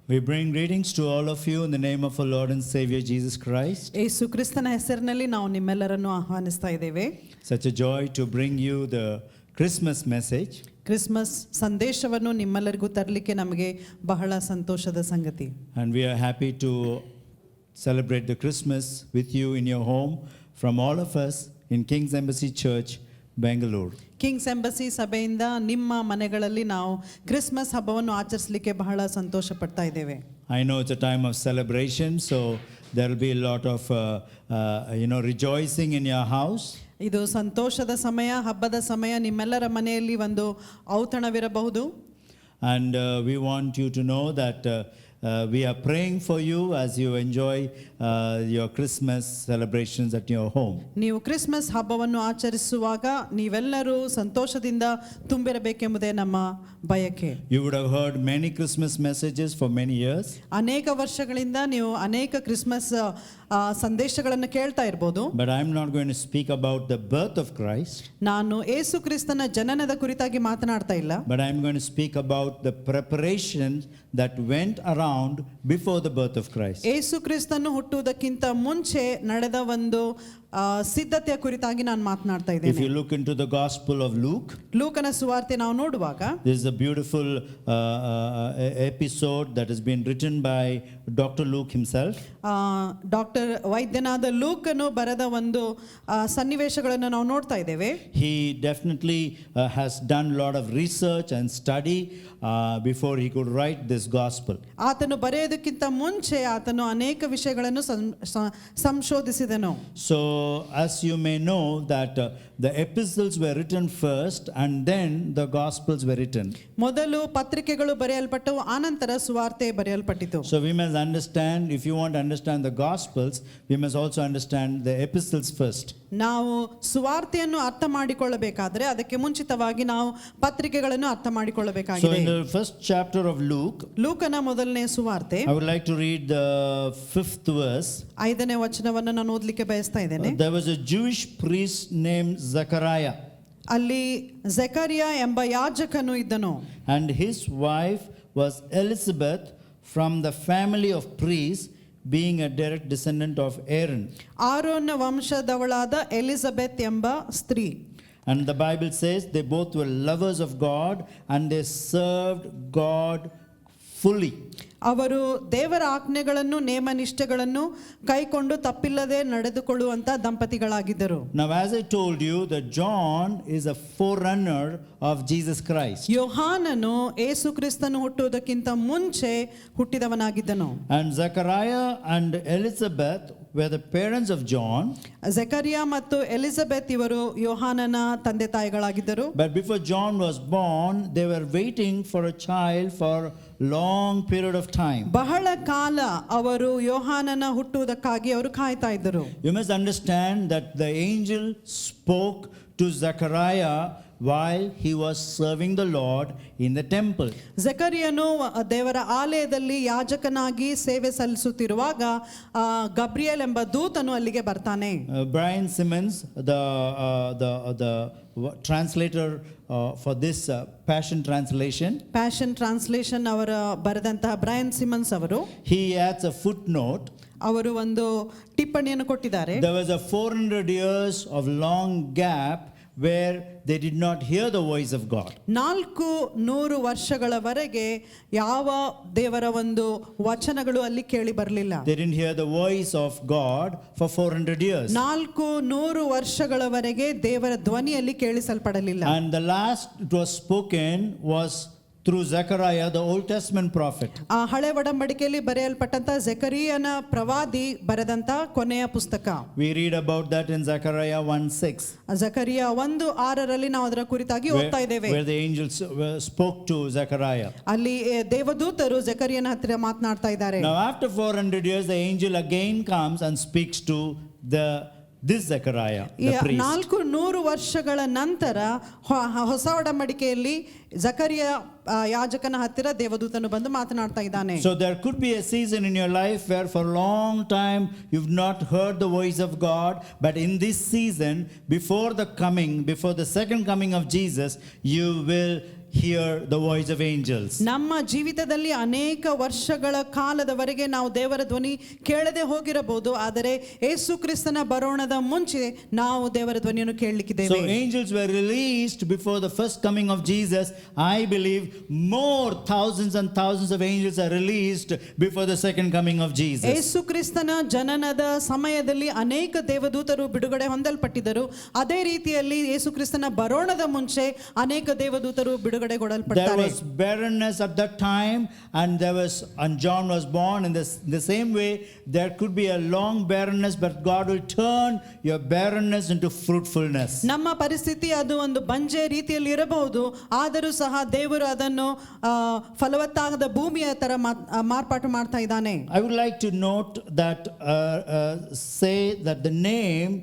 We bring greetings to all of you in the name of our Lord and Savior Jesus Christ. ಯೇಸು ಕ್ರಿಸ್ತನ ಹೆಸರಿನಲ್ಲಿ ನಾವು ನಿಮ್ಮೆಲ್ಲರನ್ನು ಆಹ್ವಾನಿಸ್ತಾ ಇದ್ದೇವೆ. Such a joy to bring you the Christmas message. Christmas ಸಂದೇಶವನ್ನು ನಿಮ್ಮೆಲ್ಲರಿಗೂ ತರಲಿಕ್ಕೆ ನಮಗೆ ಬಹಳ ಸಂತೋಷದ ಸಂಗತಿ. And we are happy to celebrate the Christmas with you in your home from all of us in King's Embassy Church, Bangalore. Kings embassy ಸಭೆಯಿಂದ ನಿಮ್ಮ ಮನೆಗಳಲ್ಲಿ ನಾವು ಕ್ರಿಸ್ಮಸ್ ಹಬ್ಬವನ್ನು ಆಚರಿಸಲಿಕ್ಕೆ ಬಹಳ ಸಂತೋಷ ಪಡ್ತಾ ಇದ್ದೇವೆ. I know it's a time of celebration, so there will be a lot of rejoicing in your house. ಇದು ಸಂತೋಷದ ಸಮಯ, ಹಬ್ಬದ ಸಮಯ, ನಿಮ್ಮೆಲ್ಲರ ಮನೆಯಲ್ಲಿ ಒಂದು ಔತಣವಿರಬಹುದು. And we want you to know that we are praying for you as you enjoy your Christmas celebrations at your home. ನೀವು Christmas ಹಬ್ಬವನ್ನು ಆಚರಿಸುವಾಗ ನೀವೆಲ್ಲರೂ ಸಂತೋಷದಿಂದ ತುಂಬಿರಬೇಕೆಂಬುದೇ ನಮ್ಮ ಬಯಕೆ. You would have heard many Christmas messages for many years. ಅನೇಕ ವರ್ಷಗಳಿಂದ ನೀವು ಅನೇಕ ಕ್ರಿಸ್ಮಸ್ ಸಂದೇಶಗಳನ್ನು ಕೇಳ್ತಾ ಇರಬಹುದು. But I'm not going to speak about the birth of Christ. ನಾನು ಯೇಸು ಕ್ರಿಸ್ತನ ಜನನದ ಕುರಿತಾಗಿ ಮಾತನಾಡ್ತಾ ಇಲ್ಲ. But I'm going to speak about the preparations that went around before the birth of Christ. ಯೇಸು ಕ್ರಿಸ್ತನು ಹುಟ್ಟುವುದಕ್ಕಿಂತ ಮುಂಚೆ ನಡೆದ ಒಂದು ಸಿದ್ಧತೆಯ ಕುರಿತಾಗಿ ನಾನು ಮಾತನಾಡ್ತಾ If ಇದ್ದೇನೆ. you look into the Gospel of Luke, ಲೂಕನ ಸುವಾರ್ತೆ ನಾವು ನೋಡುವಾಗ this is a beautiful episode that has been written by Dr. Luke himself. Doctor ವೈದ್ಯನಾದ ಲೂಕನು ಬರೆದ ಒಂದು ಸನ್ನಿವೇಶಗಳನ್ನು ನಾವು ನೋಡ್ತಾ ಇದ್ದೇವೆ. He definitely has done a lot of research and study before he could write this gospel. ಆತನು ಬರೆಯೋದಕ್ಕಿಂತ ಮುಂಚೆ ಆತನು ಅನೇಕ ವಿಷಯಗಳನ್ನು ಸಂಶೋಧಿಸಿದನು. So as you may know that the epistles were written first and then the gospels were written. ಮೊದಲು ಪತ್ರಿಕೆಗಳು ಬರೆಯಲ್ಪಟ್ಟವು, ಆನಂತರ ಸುವಾರ್ತೆ ಬರೆಯಲ್ಪಟ್ಟಿತು. So we must understand, if you want to understand the gospels, we must also understand the epistles first. ನಾವು ಸುವಾರ್ತೆಯನ್ನು ಅರ್ಥ ಮಾಡಿಕೊಳ್ಳಬೇಕಾದ್ರೆ ಅದಕ್ಕೆ ಮುಂಚಿತವಾಗಿ ನಾವು ಪತ್ರಿಕೆಗಳನ್ನು ಅರ್ಥ So ಮಾಡಿಕೊಳ್ಳಬೇಕಾಗಿದೆ. in the first chapter of Luke, ಲೂಕನ ಮೊದಲನೇ ಸುವಾರ್ತೆ I would like to read the 5th verse. 5ನೇ ವಚನವನ್ನು ನಾನು ಓದಲಿಕ್ಕೆ ಬಯಸ್ತಾ ಇದ್ದೇನೆ. There was a Jewish priest named Zechariah, ಅಲ್ಲಿ ಜಕರಿಯ ಎಂಬ ಯಾಜಕನು ಇದ್ದನು. and his wife was Elizabeth from the family of priests, being a direct descendant of Aaron. Aaron ವಂಶದವಳಾದ ಎಲಿಜಬೆತ್ ಎಂಬ ಸ್ತ್ರೀ. And the Bible says they both were lovers of God and they served God fully. ಅವರು ದೇವರ ಆಜ್ಞೆಗಳನ್ನು ನೇಮನಿಷ್ಠೆಗಳನ್ನು ಕೈಕೊಂಡು ತಪ್ಪಿಲ್ಲದೆ ನಡೆದುಕೊಳ್ಳುವಂತ ದಂಪತಿಗಳಾಗಿದ್ದರು. Now as I told you that John is a forerunner of Jesus Christ. ಯೋಹಾನನು ಯೇಸು ಕ್ರಿಸ್ತನು ಹುಟ್ಟುವುದಕ್ಕಿಂತ ಮುಂಚೆ ಹುಟ್ಟಿದವನಾಗಿದ್ದನು. And Zechariah and Elizabeth were the parents of John. Zakariya ಮತ್ತು Elizabeth ಇವರು ಯೋಹಾನನ ತಂದೆ ತಾಯಿಗಳಾಗಿದ್ದರು. But before John was born, they were waiting for a child for long period of time. ಬಹಳ ಕಾಲ ಅವರು ಯೋಹಾನನ ಹುಟ್ಟುವುದಕ್ಕಾಗಿ ಅವರು ಕಾಯ್ತಾ ಇದ್ದರು. You must understand that the angel spoke to Zechariah while he was serving the Lord in the temple. ಜಕರಿಯನು ದೇವರ ಆಲಯದಲ್ಲಿ ಯಾಜಕನಾಗಿ ಸೇವೆ ಸಲ್ಲಿಸುತ್ತಿರುವಾಗ ಗಬ್ರಿಯೇಲ್ ಎಂಬ ದೂತನು ಅಲ್ಲಿಗೆ ಬರ್ತಾನೆ. Brian Simmons, the translator for this Passion translation, passion translation ಅವರ ಬರೆದಂತಹ ಬ್ರಯನ್ ಸಿಮನ್ಸ್ ಅವರು he adds a footnote. ಅವರು ಒಂದು ಟಿಪ್ಪಣಿಯನ್ನು ಕೊಟ್ಟಿದ್ದಾರೆ. There was a 400 years of long gap where they did not hear the voice of God. 400 ವರ್ಷಗಳವರೆಗೆ ಯಾವ ದೇವರ ಒಂದು ವಚನಗಳು ಅಲ್ಲಿ ಕೇಳಿ ಬರಲಿಲ್ಲ. They didn't hear the voice of God for 400 years. 400 ವರ್ಷಗಳವರೆಗೆ ದೇವರ ಧ್ವನಿಯಲ್ಲಿ ಕೇಳಿಸಲ್ಪಡಲಿಲ್ಲ. And the last it was spoken was through Zechariah, the Old Testament prophet. ಆ ಹಳೆ ಒಡಂಬಡಿಕೆಯಲ್ಲಿ ಬರೆಯಲ್ಪಟ್ಟಂತ ಜಕರಿಯನ ಪ್ರವಾದಿ ಬರೆದಂತ ಕೊನೆಯ ಪುಸ್ತಕ. We read about that in Zechariah 1:6. ಜಕರಿಯ 1:6 ನಾವು ಅದರ ಕುರಿತಾಗಿ ಓದ್ತಾ ಇದ್ದೇವೆ. Where the angels spoke to Zechariah. ಅಲ್ಲಿ ದೇವದೂತರು ಜಕರಿಯನ ಹತ್ತಿರ ಮಾತನಾಡ್ತಾ ಇದ್ದಾರೆ. Now after 400 years the angel again comes and speaks to this Zechariah, the priest. 400 ವರ್ಷಗಳ ನಂತರ ಹೊಸ ಒಡಂಬಡಿಕೆಯಲ್ಲಿ ಜಕರಿಯ ಯಾಜಕನ ಹತ್ತಿರ ದೇವದೂತನು ಬಂದು ಮಾತನಾಡ್ತಾ ಇದ್ದಾನೆ. So there could be a season in your life where for a long time you've not heard the voice of God, but in this season before the second coming of Jesus, you will hear the voice of angels. ನಮ್ಮ ಜೀವಿತದಲ್ಲಿ ಅನೇಕ ವರ್ಷಗಳ ಕಾಲದವರೆಗೆ ನಾವು ದೇವರ ಧ್ವನಿ ಕೇಳದೆ ಹೋಗಿರಬಹುದು, ಆದರೆ ಯೇಸು ಕ್ರಿಸ್ತನ ಬರೋಣದ ಮುಂಚೆ ನಾವು ದೇವರ ಧ್ವನಿಯನ್ನು ಕೇಳಲಿಕ್ಕಿದ್ದೇವೆ. So angels were released before the first coming of Jesus. I believe more thousands and thousands of angels are released before the second coming of Jesus. ಯೇಸು ಕ್ರಿಸ್ತನ ಜನನದ ಸಮಯದಲ್ಲಿ ಅನೇಕ ದೇವದೂತರು ಬಿಡುಗಡೆ ಹೊಂದಲ್ಪಟ್ಟಿದ್ದರು. ಅದೇ ರೀತಿಯಲ್ಲಿ ಯೇಸು ಕ್ರಿಸ್ತನ ಬರೋಣದ ಮುಂಚೆ ಅನೇಕ ದೇವದೂತರು There ಬಿಡುಗಡೆಗೊಳ್ಳಲ್ಪಡ್ತಾರೆ. was barrenness at that time, and John was born in the same way. There could be a long barrenness, but God will turn your barrenness into fruitfulness. ನಮ್ಮ ಪರಿಸ್ಥಿತಿ ಅದು ಒಂದು ಬಂಜೆ ರೀತಿಯಲ್ಲಿ ಇರಬಹುದು, ಆದರೂ ಸಹ ದೇವರು ಅದನ್ನು ಫಲವತ್ತಾದ ಭೂಮಿಯ ತರ ಮಾರ್ಪಾಟು ಮಾಡ್ತಾ ಇದ್ದಾನೆ. I would like to note that say that the name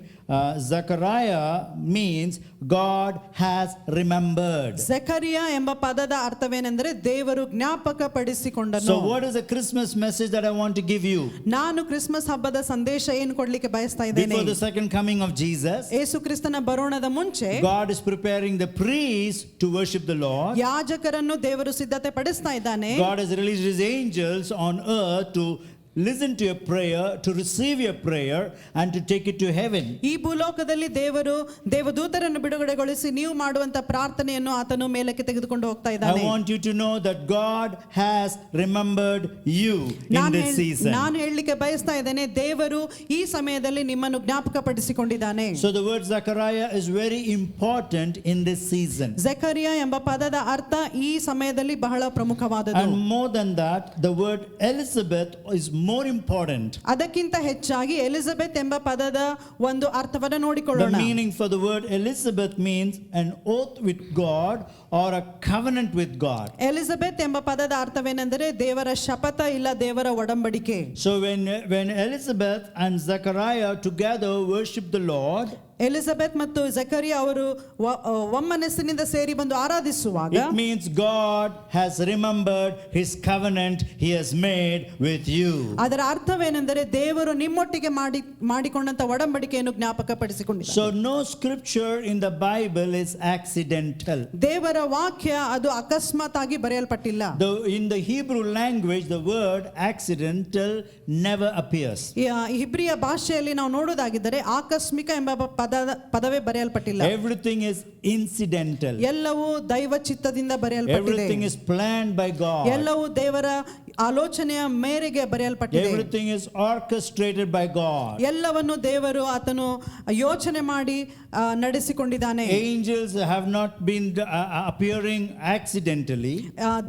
Zechariah means God has remembered. ಜಕರಿಯ ಎಂಬ ಪದದ ಅರ್ಥವೇನೆಂದರೆ ದೇವರು ಜ್ಞಾಪಕ ಪಡಿಸಿಕೊಂಡನು. So what is the Christmas message that I want to give you? ನಾನು ಕ್ರಿಸ್ಮಸ್ ಹಬ್ಬದ ಸಂದೇಶ ಏನು ಕೊಡ್ಲಿಕ್ಕೆ ಬಯಸ್ತಾ ಇದ್ದೇನೆ. Before the second coming of Jesus, ಯೇಸು ಕ್ರಿಸ್ತನ ಬರೋಣದ ಮುಂಚೆ God is preparing the priests to worship the Lord. ಯಾಜಕರನ್ನು ದೇವರು ಸಿದ್ಧತೆ ಪಡಿಸ್ತಾ ಇದ್ದಾನೆ. God has released his angels on earth to listen to your prayer, to receive your prayer, and to take it to heaven. ಈ ಭೂಲೋಕದಲ್ಲಿ ದೇವರು ದೇವದೂತರನ್ನು ಬಿಡುಗಡೆಗೊಳಿಸಿ ನೀವು ಮಾಡುವಂತ ಪ್ರಾರ್ಥನೆಯನ್ನು ಆತನು ಮೇಲಕ್ಕೆ ತೆಗೆದುಕೊಂಡು ಹೋಗ್ತಾ I ಇದ್ದಾನೆ. want you to know that God has remembered you in this season. ನಾನು ಹೇಳಲಿಕ್ಕೆ ಬಯಸ್ತಾ ಇದ್ದೇನೆ, ದೇವರು ಈ ಸಮಯದಲ್ಲಿ ನಿಮ್ಮನ್ನು ಜ್ಞಾಪಕ ಪಡಿಸಿಕೊಂಡಿದ್ದಾನೆ. So the word Zechariah is very important in this season. ಜಕರಿಯ ಎಂಬ ಪದದ ಅರ್ಥ ಈ ಸಮಯದಲ್ಲಿ ಬಹಳ ಪ್ರಮುಖವಾದದ್ದು. And more than that, the word Elizabeth is more important. ಅದಕ್ಕಿಂತ ಹೆಚ್ಚಾಗಿ ಎಲಿಜಬೆತ್ ಎಂಬ ಪದದ ಒಂದು ಅರ್ಥವನ್ನು The ನೋಡಿಕೊಳ್ಳೋಣ. meaning for the word Elizabeth means an oath with God or a covenant with God. Elizabeth ಎಂಬ ಪದದ ಅರ್ಥವೇನೆಂದರೆ ದೇವರ ಶಪಥ ಇಲ್ಲ ದೇವರ ಒಡಂಬಡಿಕೆ. So when Elizabeth and Zechariah together worship the Lord, Elizabeth ಮತ್ತು ಜಕರಿಯ ಅವರು ಒಮ್ಮನಸ್ಸಿನಿಂದ ಸೇರಿ ಬಂದು ಆರಾಧಿಸುವಾಗ it means God has remembered his covenant he has made with you. ಅದರ ಅರ್ಥವೇನೆಂದರೆ ದೇವರು ನಿಮ್ಮೊಟ್ಟಿಗೆ ಮಾಡಿಕೊಂಡಂತ ಒಡಂಬಡಿಕೆಯನ್ನು ಜ್ಞಾಪಕ ಪಡಿಸಿಕೊಂಡಿದ್ದಾರೆ. So no scripture in the Bible is accidental. ದೇವರ ವಾಕ್ಯ ಅದು ಅಕಸ್ಮಾತ್ ಆಗಿ ಬರೆಯಲ್ಪಟ್ಟಿಲ್ಲ. In the Hebrew language, the word accidental never appears. ಹಿಬ್ರಿಯ ಭಾಷೆಯಲ್ಲಿ ನಾವು ನೋಡೋದಾಗಿದ್ದರೆ ಆಕಸ್ಮಿಕ ಎಂಬ ಪದವೇ ಬರೆಯಲ್ಪಟ್ಟಿಲ್ಲ. Everything is incidental. ಎಲ್ಲವೂ ದೈವ ಚಿತ್ತದಿಂದ ಬರೆಯಲ್ಪಟ್ಟಿದೆ. Everything is planned by God. ಎಲ್ಲವೂ ದೇವರ ಆಲೋಚನೆಯ ಮೇರೆಗೆ ಬರೆಯಲ್ಪಟ್ಟಿದೆ. Everything is orchestrated by God. ಎಲ್ಲವನ್ನು ದೇವರು ಆತನು ಯೋಚನೆ ಮಾಡಿ ನಡೆಸಿಕೊಂಡಿದ್ದಾನೆ. Angels have not been appearing accidentally.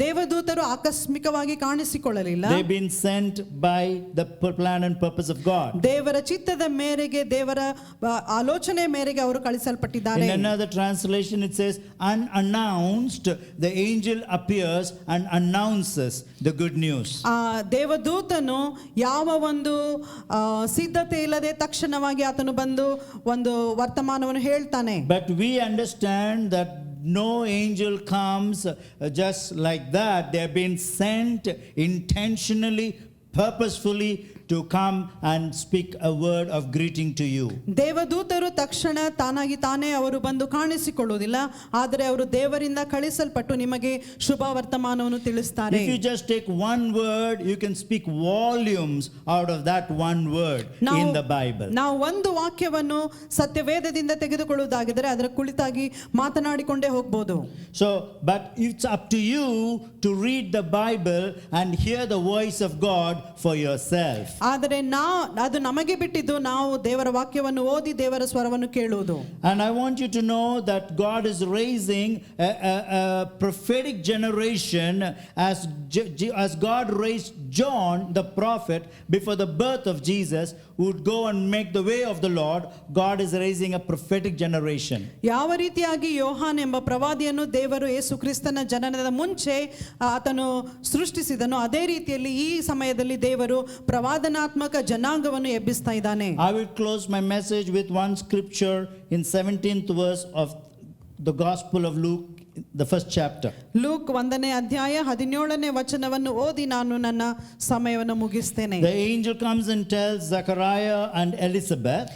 ದೇವದೂತರು ಆಕಸ್ಮಿಕವಾಗಿ ಕಾಣಿಸಿಕೊಳ್ಳಲಿಲ್ಲ. They've been sent by the plan and purpose of God. ದೇವರ ಚಿತ್ತದ ಮೇರೆಗೆ ದೇವರ ಆಲೋಚನೆ ಮೇರೆಗೆ ಅವರು ಕಳಿಸಲ್ಪಟ್ಟಿದ್ದಾರೆ. In another translation it says unannounced the angel appears and announces the good news. ದೇವದೂತನು ಯಾವ ಒಂದು ಸಿದ್ಧತೆ ಇಲ್ಲದೆ ತಕ್ಷಣವಾಗಿ ಆತನು ಬಂದು ಒಂದು ವರ್ತಮಾನವನ್ನು ಹೇಳ್ತಾನೆ. But we understand that no angel comes just like that. They have been sent intentionally, purposefully to come and speak a word of greeting to you. ದೇವದೂತರು ತಕ್ಷಣ ತಾನಾಗಿ ತಾನೇ ಅವರು ಬಂದು ಕಾಣಿಸಿಕೊಳ್ಳುವುದಿಲ್ಲ, ಆದರೆ ಅವರು ದೇವರಿಂದ ಕಳಿಸಲ್ಪಟ್ಟು ನಿಮಗೆ ಶುಭ ವರ್ತಮಾನವನ್ನು ತಿಳಿಸುತ್ತಾರೆ. If you just take one word, you can speak volumes out of that one word in the Bible. ನಾವು ಒಂದು ವಾಕ್ಯವನ್ನು ಸತ್ಯವೇದದಿಂದ ತೆಗೆದುಕೊಳ್ಳುವುದಾಗಿದ್ದರೆ ಅದರ ಕುಳಿತಾಗಿ ಮಾತನಾಡಿಕೊಂಡೇ ಹೋಗಬಹುದು. So but it's up to you to read the Bible and hear the voice of God for yourself. ಆದರೆ ಅದು ನಮಗೆ ಬಿಟ್ಟಿದ್ದು ನಾವು ದೇವರ ವಾಕ್ಯವನ್ನು ಓದಿ ದೇವರ ಸ್ವರವನ್ನು ಕೇಳುವುದು. And I want you to know that God is raising a prophetic generation as God raised John the prophet before the birth of Jesus, who would go and make the way of the Lord. God is raising a prophetic generation. ಯಾವ ರೀತಿಯಾಗಿ ಯೋಹಾನ್ ಎಂಬ ಪ್ರವಾದಿಯನ್ನು ದೇವರು ಯೇಸು ಕ್ರಿಸ್ತನ ಜನನದ ಮುಂಚೆ ಆತನು ಸೃಷ್ಟಿಸಿದನು, ಅದೇ ರೀತಿಯಲ್ಲಿ ಈ ಸಮಯದಲ್ಲಿ ದೇವರು ಪ್ರವಾದನಾತ್ಮಕ ಜನಾಂಗವನ್ನು ಎಬ್ಬಿಸ್ತಾ ಇದ್ದಾನೆ. I will close my message with one scripture in 17th verse of the Gospel of Luke, the first chapter. Luke 1ನೇ ಅಧ್ಯಾಯ 17ನೇ ವಚನವನ್ನು ಓದಿ ನಾನು ನನ್ನ ಸಮಯವನ್ನು ಮುಗಿಸ್ತೇನೆ. The angel comes and tells Zechariah and Elizabeth,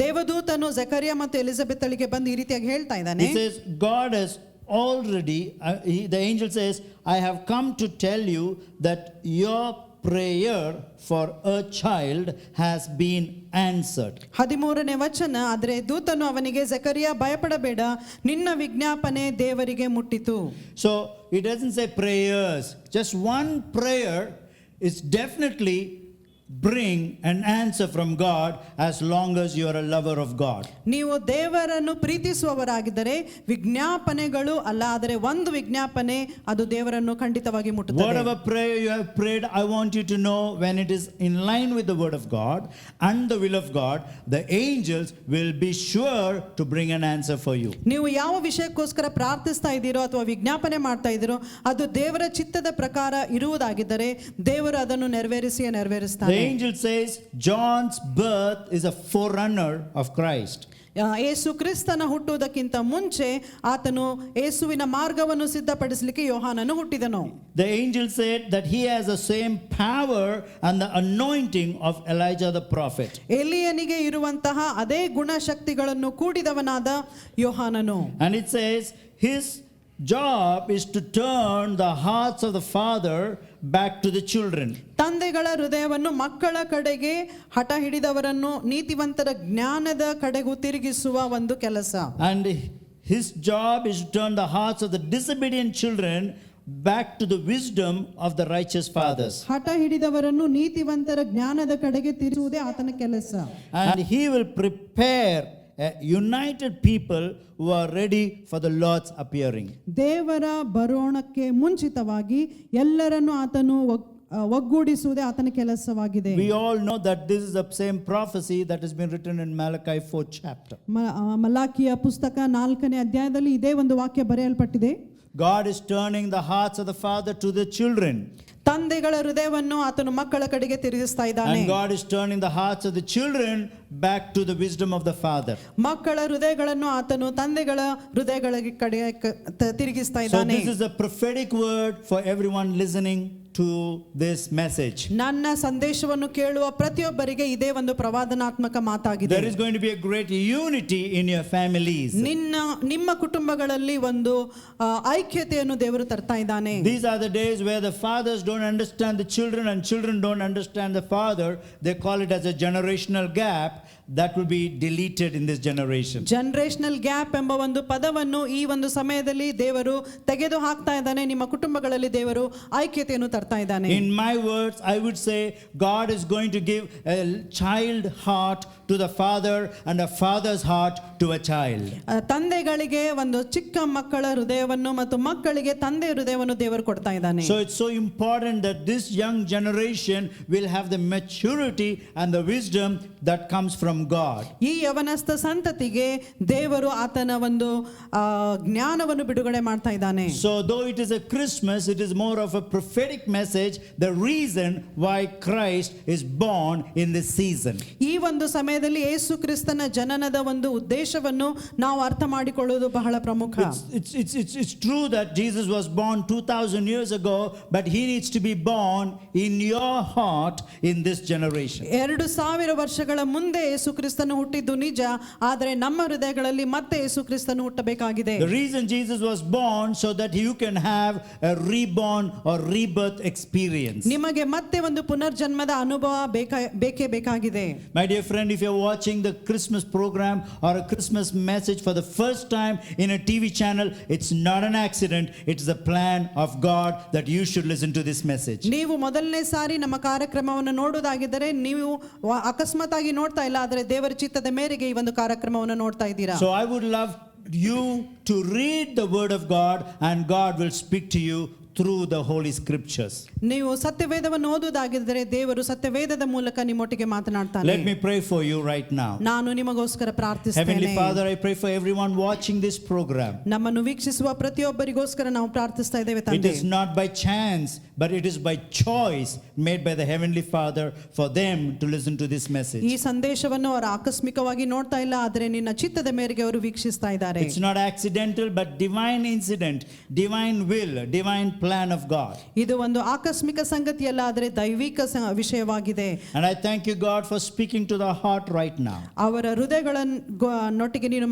ದೇವದೂತನು ಜಕರಿಯ ಮತ್ತು ಎಲಿಜಬೆತ್ ಅಳಿಗೆ ಬಂದು ಈ ರೀತಿಯಾಗಿ ಹೇಳ್ತಾ ಇದ್ದಾನೆ. he says God has already, the angel says, I have come to tell you that your prayer for a child has been answered. 13ನೇ ವಚನ, ಆದರೆ ದೂತನು ಅವನಿಗೆ ಜಕರಿಯ ಭಯಪಡಬೇಡ, ನಿನ್ನ ವಿಜ್ಞಾಪನೆ ದೇವರಿಗೆ ಮುಟ್ಟಿತು. So it doesn't say prayers. Just one prayer is definitely bring an answer from God as long as you are a lover of God. ನೀವು ದೇವರನ್ನು ಪ್ರೀತಿಸುವವರಾಗಿದ್ದರೆ ವಿಜ್ಞಾಪನೆಗಳು ಅಲ್ಲ, ಆದರೆ ಒಂದು ವಿಜ್ಞಾಪನೆ ಅದು ದೇವರನ್ನು ಖಂಡಿತವಾಗಿ ಮುಟ್ಟುತ್ತದೆ. Whatever prayer you have prayed, I want you to know when it is in line with the word of God and the will of God, the angels will be sure to bring an answer for you. ನೀವು ಯಾವ ವಿಷಯಕ್ಕೋಸ್ಕರ ಪ್ರಾರ್ಥಿಸ್ತಾ ಇದ್ದೀರೋ ಅಥವಾ ವಿಜ್ಞಾಪನೆ ಮಾಡ್ತಾ ಇದ್ದೀರೋ ಅದು ದೇವರ ಚಿತ್ತದ ಪ್ರಕಾರ ಇರುವುದಾಗಿದ್ದರೆ ದೇವರು ಅದನ್ನು ನೆರವೇರಿಸ್ತಾನೆ. The angel says John's birth is a forerunner of Christ. ಯೇಸು ಕ್ರಿಸ್ತನ ಹುಟ್ಟುವುದಕ್ಕಿಂತ ಮುಂಚೆ ಆತನು ಯೇಸುವಿನ ಮಾರ್ಗವನ್ನು ಸಿದ್ಧಪಡಿಸಲಿಕ್ಕೆ ಯೋಹಾನನು ಹುಟ್ಟಿದನು. The angel said that he has the same power and the anointing of Elijah the prophet. ಎಲಿಯನಿಗೆ ಇರುವಂತಹ ಅದೇ ಗುಣಶಕ್ತಿಗಳನ್ನು ಕೂಡಿದವನಾದ ಯೋಹಾನನು. And it says his job is to turn the hearts of the father back to the children. ತಂದೆಗಳ ಹೃದಯವನ್ನು ಮಕ್ಕಳ ಕಡೆಗೆ, ಹಠ ಹಿಡಿದವರನ್ನು ನೀತಿವಂತರ ಜ್ಞಾನದ ಕಡೆಗೂ ತಿರುಗಿಸುವ ಒಂದು ಕೆಲಸ. And his job is to turn the hearts of the disobedient children back to the wisdom of the righteous fathers. ಹಠ ಹಿಡಿದವರನ್ನು ನೀತಿವಂತರ ಜ್ಞಾನದ ಕಡೆಗೆ ತಿರುಗಿಸುವುದೇ ಆತನ ಕೆಲಸ. And he will prepare a united people who are ready for the Lord's appearing. ದೇವರ ಬರೋಣಕ್ಕೆ ಮುಂಚಿತವಾಗಿ ಎಲ್ಲರನ್ನು ಆತನು ಒಗ್ಗೂಡಿಸುವುದೇ ಆತನ ಕೆಲಸವಾಗಿದೆ. We all know that this is the same prophecy that has been written in Malachi 4th chapter. ಮಲಾಕಿಯ ಪುಸ್ತಕ 4ನೇ ಅಧ್ಯಾಯದಲ್ಲಿ ಇದೇ ಒಂದು ವಾಕ್ಯ ಬರೆಯಲ್ಪಟ್ಟಿದೆ. God is turning the hearts of the father to the children. ತಂದೆಗಳ ಹೃದಯವನ್ನು ಆತನು ಮಕ್ಕಳ ಕಡೆಗೆ ತಿರುಗಿಸ್ತಾ ಇದ್ದಾನೆ. And God is turning the hearts of the children back to the wisdom of the father. ಮಕ್ಕಳ ಹೃದಯಗಳನ್ನು ಆತನು ತಂದೆಗಳ ಹೃದಯಗಳ ಕಡೆಗೆ ತಿರುಗಿಸ್ತಾ So ಇದ್ದಾನೆ. this is a prophetic word for everyone listening to this message. ನನ್ನ ಸಂದೇಶವನ್ನು ಕೇಳುವ ಪ್ರತಿಯೊಬ್ಬರಿಗೆ ಇದೇ ಒಂದು ಪ್ರವಾದನಾತ್ಮಕ ಮಾತಾಗಿದೆ. There is going to be a great unity in your families. ನಿಮ್ಮ ಕುಟುಂಬಗಳಲ್ಲಿ ಒಂದು ಐಕ್ಯತೆಯನ್ನು ದೇವರು ತರ್ತಾ ಇದ್ದಾನೆ. These are the days where the fathers don't understand the children and children don't understand the father. They call it as a generational gap. That will be deleted in this generation. Generational gap ಎಂಬ ಒಂದು ಪದವನ್ನು ಈ ಒಂದು ಸಮಯದಲ್ಲಿ ದೇವರು ತೆಗೆದು ಹಾಕ್ತಾ ಇದ್ದಾನೆ. ನಿಮ್ಮ ಕುಟುಂಬಗಳಲ್ಲಿ ದೇವರು ಐಕ್ಯತೆಯನ್ನು ತರ್ತಾ ಇದ್ದಾನೆ. In my words, I would say God is going to give a child heart to the father and a father's heart to a child. ತಂದೆಗಳಿಗೆ ಒಂದು ಚಿಕ್ಕ ಮಕ್ಕಳ ಹೃದಯವನ್ನು ಮತ್ತು ಮಕ್ಕಳಿಗೆ ತಂದೆ ಹೃದಯವನ್ನು ದೇವರು ಕೊಡ್ತಾ ಇದ್ದಾನೆ. So it's so important that this young generation will have the maturity and the wisdom that comes from God. ಈ ಯವನಸ್ಥ ಸಂತತಿಗೆ ದೇವರು ಆತನ ಒಂದು ಜ್ಞಾನವನ್ನು ಬಿಡುಗಡೆ ಮಾಡ್ತಾ ಇದ್ದಾನೆ. So though it is a Christmas, it is more of a prophetic message, the reason why Christ is born in this season. ಈ ಒಂದು ಸಮಯದಲ್ಲಿ ಯೇಸು ಕ್ರಿಸ್ತನ ಜನನದ ಒಂದು ಉದ್ದೇಶವನ್ನು ನಾವು ಅರ್ಥ ಮಾಡಿಕೊಳ್ಳುವುದು ಬಹಳ ಪ್ರಮುಖ. It's true that Jesus was born 2000 years ago, but he needs to be born in your heart in this generation. 2000 ವರ್ಷಗಳ ಮುಂದೆ ಯೇಸು ಕ್ರಿಸ್ತನು ಹುಟ್ಟಿದ್ದು ನಿಜ, ಆದರೆ ನಮ್ಮ ಹೃದಯಗಳಲ್ಲಿ ಮತ್ತೆ ಯೇಸು ಕ್ರಿಸ್ತನು ಹುಟ್ಟಬೇಕಾಗಿದೆ. The reason Jesus was born so that you can have a reborn or rebirth experience. ನಿಮಗೆ ಮತ್ತೆ ಒಂದು ಪುನರ್ಜನ್ಮದ ಅನುಭವ ಬೇಕೇ ಬೇಕಾಗಿದೆ. My dear friend, if you're watching the Christmas program or a Christmas message for the first time in a TV channel, it's not an accident. It's the plan of God that you should listen to this message. ನೀವು ಮೊದಲನೇ ಸಾರಿ ನಮ್ಮ ಕಾರ್ಯಕ್ರಮವನ್ನು ನೋಡುವುದಾಗಿದ್ದರೆ ನೀವು ಅಕಸ್ಮಾತ್ ಆಗಿ ನೋಡ್ತಾ ಇಲ್ಲ, ಆದರೆ ದೇವರ ಚಿತ್ತದ ಮೇರೆಗೆ ಈ ಒಂದು ಕಾರ್ಯಕ್ರಮವನ್ನು ನೋಡ್ತಾ ಇದ್ದೀರಾ. So I would love you to read the word of God and God will speak to you through the holy scriptures. ನೀವು ಸತ್ಯವೇದವನ್ನು ಓದುವುದಾಗಿದ್ದರೆ ದೇವರು ಸತ್ಯವೇದದ ಮೂಲಕ ನಿಮ್ಮೊಟ್ಟಿಗೆ ಮಾತನಾಡ್ತಾನೆ. Let me pray for you right now. ನಾನು ನಿಮಗೋಸ್ಕರ ಪ್ರಾರ್ಥಿಸುತ್ತೇನೆ. Heavenly Father, I pray for everyone watching this program. ನಮ್ಮನ್ನು ವೀಕ್ಷಿಸುವ ಪ್ರತಿಯೊಬ್ಬರಿಗೋಸ್ಕರ ನಾವು ಪ್ರಾರ್ಥಿಸ್ತಾ ಇದ್ದೇವೆ It ತಂದೆ. is not by chance, but it is by choice made by the Heavenly Father for them to listen to this message. ಈ ಸಂದೇಶವನ್ನು ಅವರು ಆಕಸ್ಮಿಕವಾಗಿ ನೋಡ್ತಾ ಇಲ್ಲ, ಆದರೆ ನಿನ್ನ ಚಿತ್ತದ ಮೇರೆಗೆ ಅವರು ವೀಕ್ಷಿಸ್ತಾ ಇದ್ದಾರೆ. It's not accidental, but divine incident, divine will, divine plan of God. ಇದು ಒಂದು ಆಕಸ್ಮಿಕ ಸಂಗತಿಯಲ್ಲ, ಆದರೆ ದೈವಿಕ ವಿಷಯವಾಗಿದೆ. And I thank you, God, for speaking to the heart right now. ಅವರ ಹೃದಯಗಳನ್ನೊಟ್ಟಿಗೆ ನೀನು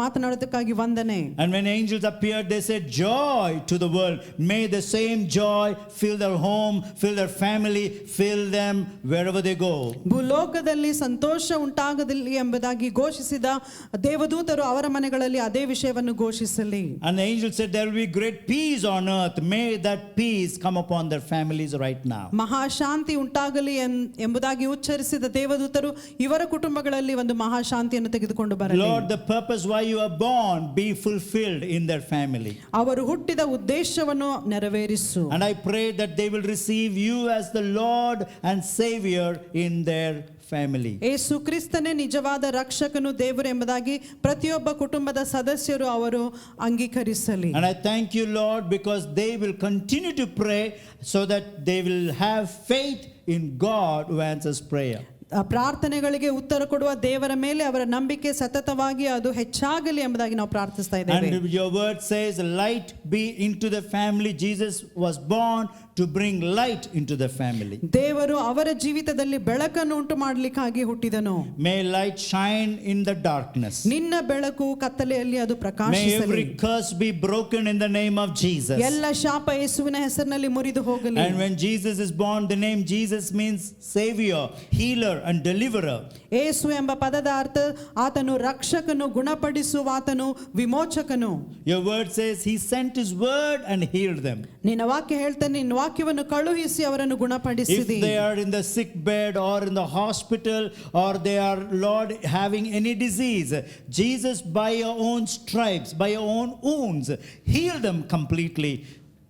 ಮಾತನಾಡೋದಕ್ಕಾಗಿ ವಂದನೆ. And when angels appeared, they said, joy to the world. May the same joy fill their home, fill their family, fill them wherever they go. ಭೂಲೋಕದಲ್ಲಿ ಸಂತೋಷ ಉಂಟಾಗದಿಲ್ಲ ಎಂಬುದಾಗಿ ಘೋಷಿಸಿದ ದೇವದೂತರು ಅವರ ಮನೆಗಳಲ್ಲಿ ಅದೇ ವಿಷಯವನ್ನು ಘೋಷಿಸಲಿ. And the angel said, there will be great peace on earth. May that peace come upon their families right now. ಮಹಾಶಾಂತಿ ಉಂಟಾಗಲಿ ಎಂಬುದಾಗಿ ಉಚ್ಚರಿಸಿದ ದೇವದೂತರು ಇವರ ಕುಟುಂಬಗಳಲ್ಲಿ ಒಂದು ಮಹಾಶಾಂತಿಯನ್ನು ತೆಗೆದುಕೊಂಡು ಬರಲಿ. Lord, the purpose why you are born be fulfilled in their family. ಅವರು ಹುಟ್ಟಿದ ಉದ್ದೇಶವನ್ನು ನೆರವೇರಿಸು. And I pray that they will receive you as the Lord and Savior in their family. ಯೇಸು ಕ್ರಿಸ್ತನೇ ನಿಜವಾದ ರಕ್ಷಕನು ದೇವರು ಎಂಬುದಾಗಿ ಪ್ರತಿಯೊಬ್ಬ ಕುಟುಂಬದ ಸದಸ್ಯರು ಅವರು ಅಂಗೀಕರಿಸಲಿ. And I thank you, Lord, because they will continue to pray so that they will have faith in God who answers prayer. ಪ್ರಾರ್ಥನೆಗಳಿಗೆ ಉತ್ತರ ಕೊಡುವ ದೇವರ ಮೇಲೆ ಅವರ ನಂಬಿಕೆ ಸತತವಾಗಿ ಅದು ಹೆಚ್ಚಾಗಲಿ ಎಂಬುದಾಗಿ ನಾವು ಪ್ರಾರ್ಥಿಸ್ತಾ ಇದ್ದೇವೆ. And your word says, light be into the family. Jesus was born to bring light into the family. ದೇವರು ಅವರ ಜೀವಿತದಲ್ಲಿ ಬೆಳಕನ್ನು ಉಂಟು ಮಾಡಲಿಕ್ಕಾಗಿ ಹುಟ್ಟಿದನು. May light shine in the darkness. ನಿನ್ನ ಬೆಳಕು ಕತ್ತಲೆಯಲ್ಲಿ ಅದು ಪ್ರಕಾಶಿಸಲಿ. May every curse be broken in the name of Jesus. ಎಲ್ಲ ಶಾಪ ಯೇಸುವಿನ ಹೆಸರಿನಲ್ಲಿ ಮುರಿದು ಹೋಗಲಿ. And when Jesus is born, the name Jesus means savior, healer and deliverer. ಯೇಸು ಎಂಬ ಪದದ ಅರ್ಥ ಆತನು ರಕ್ಷಕನು, ಗುಣಪಡಿಸುವ ಆತನು, ವಿಮೋಚಕನು. Your word says he sent his word and healed them. ನಿನ್ನ ವಾಕ್ಯ ಹೇಳ್ತಾನೆ, ನಿನ್ನ ವಾಕ್ಯವನ್ನು ಕಳುಹಿಸಿ ಅವರನ್ನು ಗುಣಪಡಿಸಿದಿ. If they are in the sick bed or in the hospital or they are, Lord, having any disease, Jesus by your own stripes, by your own wounds, heal them completely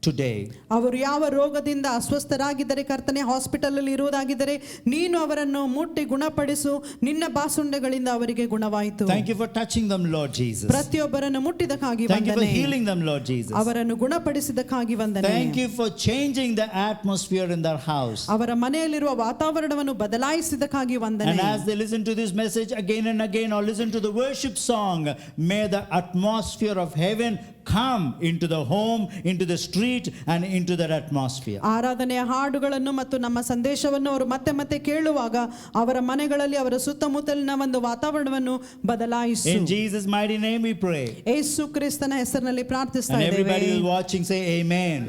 today. ಅವರು ಯಾವ ರೋಗದಿಂದ ಅಸ್ವಸ್ಥರಾಗಿದ್ದರೆ ಕರ್ತನೆ, hospital ಅಲ್ಲಿ ಇರುವುದಾಗಿದ್ದರೆ ನೀನು ಅವರನ್ನು ಮುಟ್ಟಿ ಗುಣಪಡಿಸು. ನಿನ್ನ ಬಾಸುಂಡೆಗಳಿಂದ ಅವರಿಗೆ ಗುಣವಾಯಿತು. Thank you for touching them, Lord Jesus. ಪ್ರತಿಯೊಬ್ಬರನ್ನು ಮುಟ್ಟಿದಕ್ಕಾಗಿ ವಂದನೆ. Thank you for healing them, Lord Jesus. ಅವರನ್ನು ಗುಣಪಡಿಸಿದಕ್ಕಾಗಿ ವಂದನೆ. Thank you for changing the atmosphere in their house. ಅವರ ಮನೆಯಲ್ಲಿರುವ ವಾತಾವರಣವನ್ನು ಬದಲಾಯಿಸಿದಕ್ಕಾಗಿ ವಂದನೆ. And as they listen to this message again and again, or listen to the worship song, may the atmosphere of heaven come into the home, into the street and into that atmosphere. ಆರಾಧನೆಯ ಹಾಡುಗಳನ್ನು ಮತ್ತು ನಮ್ಮ ಸಂದೇಶವನ್ನು ಅವರು ಮತ್ತೆ ಮತ್ತೆ ಕೇಳುವಾಗ ಅವರ ಮನೆಗಳಲ್ಲಿ ಅವರ ಸುತ್ತಮುತ್ತಲಿನ ಒಂದು ವಾತಾವರಣವನ್ನು ಬದಲಾಯಿಸು. In Jesus mighty name we pray. ಯೇಸು ಕ್ರಿಸ್ತನ ಹೆಸರಿನಲ್ಲಿ ಪ್ರಾರ್ಥಿಸ್ತಾ And ಇದ್ದೇವೆ. everybody who is watching say amen.